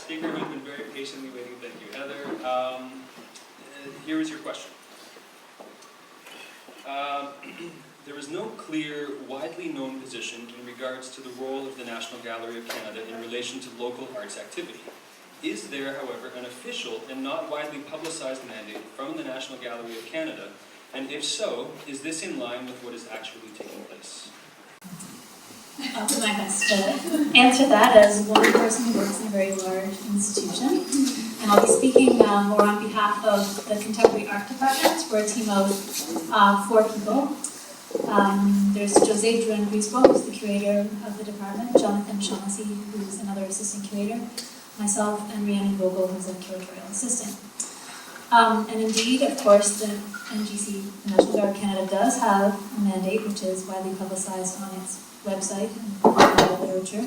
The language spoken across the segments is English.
speaker who's been very patiently waiting. Thank you, Heather. Here is your question. There is no clear, widely known position in regards to the role of the National Gallery of Canada in relation to local arts activity. Is there, however, an official and not widely publicized mandate from the National Gallery of Canada? And if so, is this in line with what is actually taking place? I'll do my best to answer that as one person who works in a very large institution. And I'll be speaking more on behalf of the Contemporary Art Department. We're a team of 4 people. There's Jose Drouin-Grisbo, who's the curator of the department, Jonathan Shaughnessy, who's another assistant curator, myself, and Rhiannon Vogel, who's a curatorial assistant. And indeed, of course, the NGC, the National Gallery of Canada, does have a mandate, which is widely publicized on its website and literature.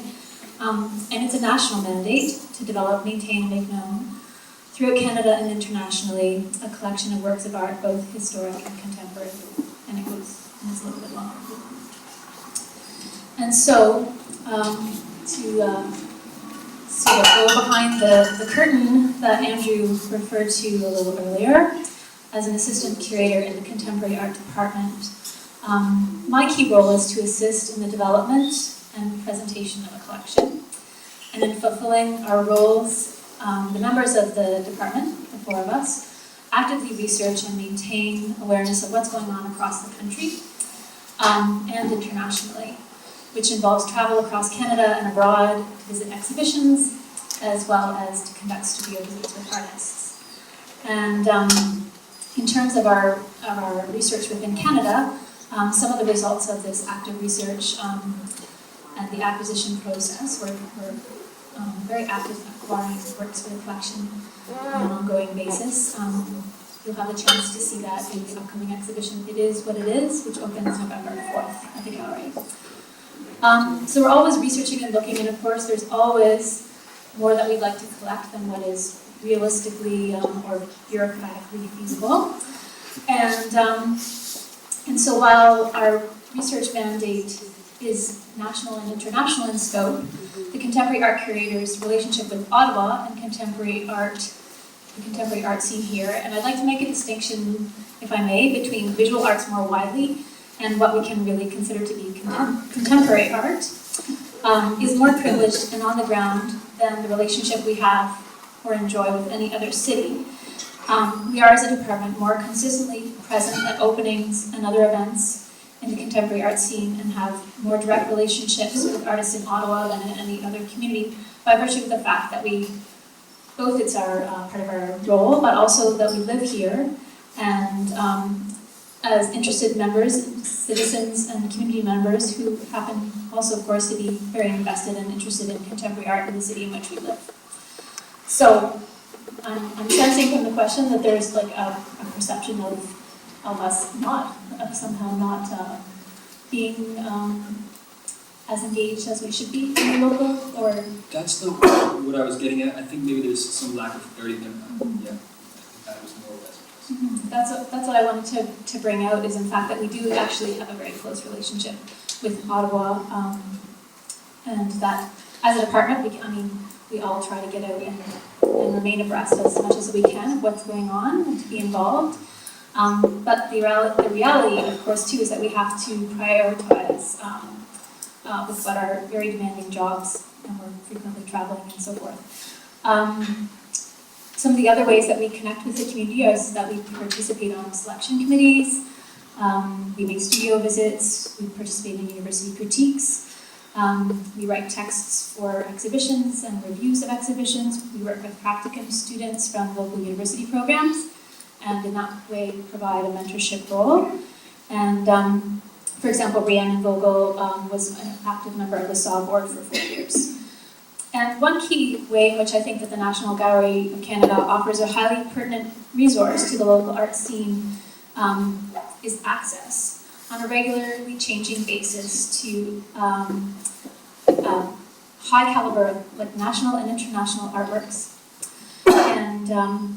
And it's a national mandate to develop, maintain, and make known throughout Canada and internationally a collection of works of art, both historic and contemporary. And it's a little bit longer. And so, to sort of go behind the curtain that Andrew referred to a little earlier, as an assistant curator in the Contemporary Art Department, my key role is to assist in the development and presentation of a collection. And in fulfilling our roles, the members of the department, the 4 of us, actively research and maintain awareness of what's going on across the country and internationally, which involves travel across Canada and abroad to visit exhibitions, as well as to conduct studio visits with artists. And in terms of our research within Canada, some of the results of this active research and the acquisition process, we're very active in acquiring works for the collection on an ongoing basis. You'll have a chance to see that in the upcoming exhibition, It Is What It Is, which opens November 4th at the gallery. So we're always researching and looking, and of course there's always more that we'd like to collect than what is realistically or bureaucratically feasible. And so while our research mandate is national and international in scope, the contemporary art curator's relationship with Ottawa and the contemporary art scene here, and I'd like to make a distinction, if I may, between visual arts more widely and what we can really consider to be contemporary art, is more privileged and on the ground than the relationship we have or enjoy with any other city. We are, as a department, more consistently present at openings and other events in the contemporary art scene and have more direct relationships with artists in Ottawa than in any other community by virtue of the fact that both it's our part of our role, but also that we live here, and as interested members, citizens, and community members who happen also, of course, to be very invested and interested in contemporary art in the city in which we live. So I'm sensing from the question that there's like a perception of us somehow not being as engaged as we should be in the local, or... That's what I was getting at. I think maybe there's some lack of clarity there. Yeah, I think that was more or less. That's what I wanted to bring out, is in fact that we do actually have a very close relationship with Ottawa, and that as a department, we all try to get out and remain abreast as much as we can of what's going on and to be involved. But the reality, of course, too, is that we have to prioritize with what are very demanding jobs, and we're frequently traveling and so forth. Some of the other ways that we connect with the community is that we participate on selection committees, we make studio visits, we participate in university critiques, we write texts for exhibitions and reviews of exhibitions, we work with practicum students from local university programs, and in that way provide a mentorship role. And for example, Rhiannon Vogel was an active member of the SAW board for 4 years. And one key way in which I think that the National Gallery of Canada offers a highly pertinent resource to the local art scene is access on a regularly changing basis to high caliber, like national and international artworks. And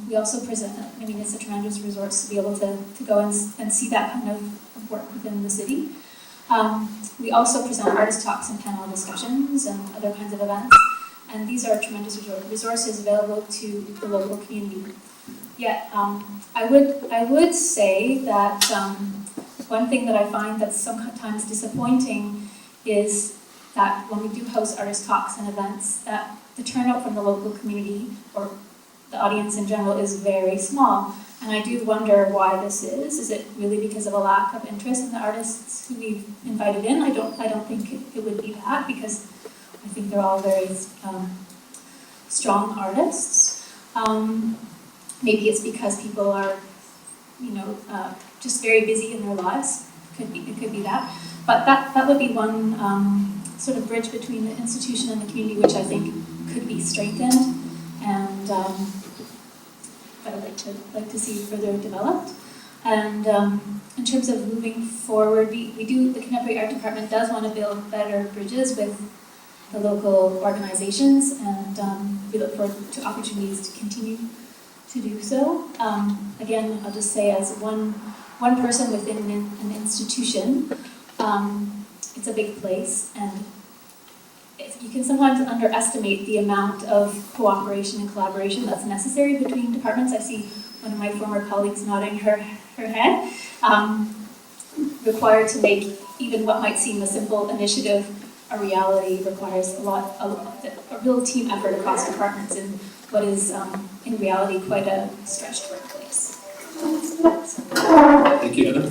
we also present, it's a tremendous resource to be able to go and see that kind of work within the city. We also present artist talks and panel discussions and other kinds of events. and these are tremendous resources available to the local community. Yet, I would say that one thing that I find that's sometimes disappointing is that when we do host artist talks and events, that the turnout from the local community, or the audience in general, is very small. And I do wonder why this is. Is it really because of a lack of interest in the artists who we've invited in? I don't think it would be that, because I think they're all very strong artists. Maybe it's because people are, just very busy in their lives. It could be that. But that would be one sort of bridge between the institution and the community, which I think could be strengthened, and that I'd like to see further developed. And in terms of moving forward, the Contemporary Art Department does want to build better bridges with the local organizations, and we look forward to opportunities to continue to do so. Again, I'll just say, as one person within an institution, it's a big place, and you can sometimes underestimate the amount of cooperation and collaboration that's necessary between departments. I see one of my former colleagues nodding her head. Required to make even what might seem a simple initiative a reality requires a real team effort across departments in what is, in reality, quite a stretched workplace. Thank you, Heather.